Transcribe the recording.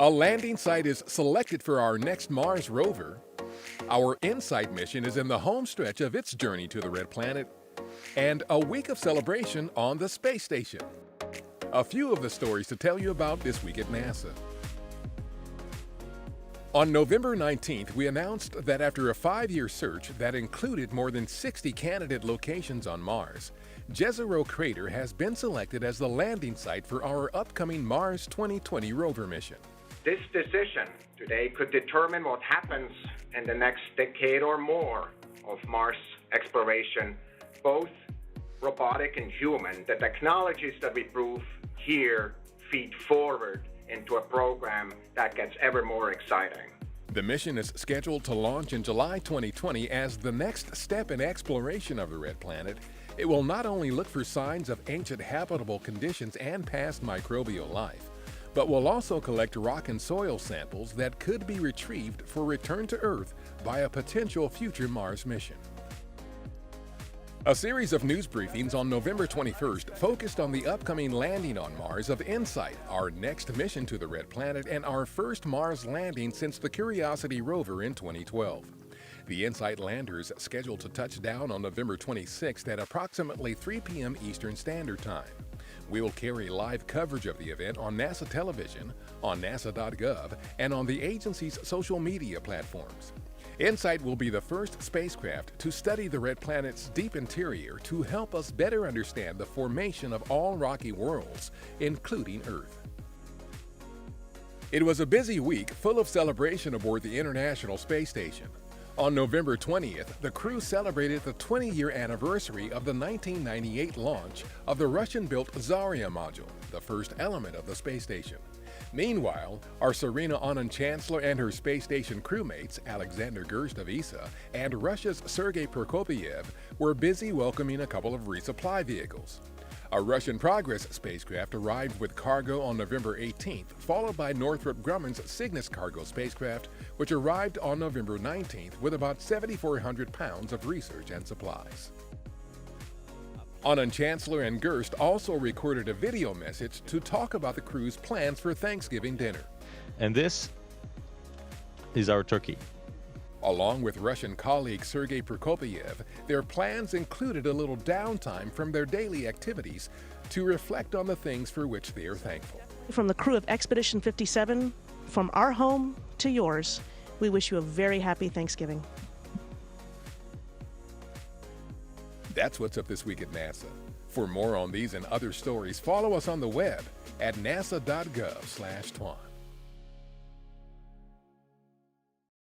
A landing site is selected for our next Mars rover. Our InSight mission is in the home stretch of its journey to the Red Planet. And a week of celebration on the space station. A few of the stories to tell you about this week at NASA. On November 19th, we announced that after a 5-year search that included more than 60 candidate locations on Mars, Jezero Crater has been selected as the landing site for our upcoming Mars 2020 rover mission. This decision today could determine what happens in the next decade or more of Mars exploration, both robotic and human. The technologies that we prove here feed forward into a program that gets ever more exciting. The mission is scheduled to launch in July 2020 as the next step in exploration of the Red Planet. It will not only look for signs of ancient habitable conditions and past microbial life, but will also collect rock and soil samples that could be retrieved for return to Earth by a potential future Mars mission. A series of news briefings on November 21st focused on the upcoming landing on Mars of InSight, our next mission to the Red Planet and our first Mars landing since the Curiosity rover in 2012. The InSight lander is scheduled to touch down on November 26th at approximately 3 p.m. Eastern Standard Time. We will carry live coverage of the event on NASA television, on nasa.gov, and on the agency's social media platforms. InSight will be the first spacecraft to study the Red Planet's deep interior to help us better understand the formation of all rocky worlds, including Earth. It was a busy week full of celebration aboard the International Space Station. On November 20th, the crew celebrated the 20-year anniversary of the 1998 launch of the Russian-built Zarya module, the first element of the space station. Meanwhile, our Serena Anand-Chancellor and her space station crewmates, Alexander Gerst of ESA and Russia's Sergei Prokopyev, were busy welcoming a couple of resupply vehicles. A Russian Progress spacecraft arrived with cargo on November 18th, followed by Northrop Grumman's Cygnus cargo spacecraft, which arrived on November 19th with about 7,400 pounds of research and supplies. Anand-Chancellor and Gerst also recorded a video message to talk about the crew's plans for Thanksgiving dinner. And this is our turkey. Along with Russian colleague Sergei Prokopyev, their plans included a little downtime from their daily activities to reflect on the things for which they are thankful. From the crew of Expedition 57, from our home to yours, we wish you a very happy Thanksgiving. That's what's up this week at NASA. For more on these and other stories, follow us on the web at nasa.gov/twan.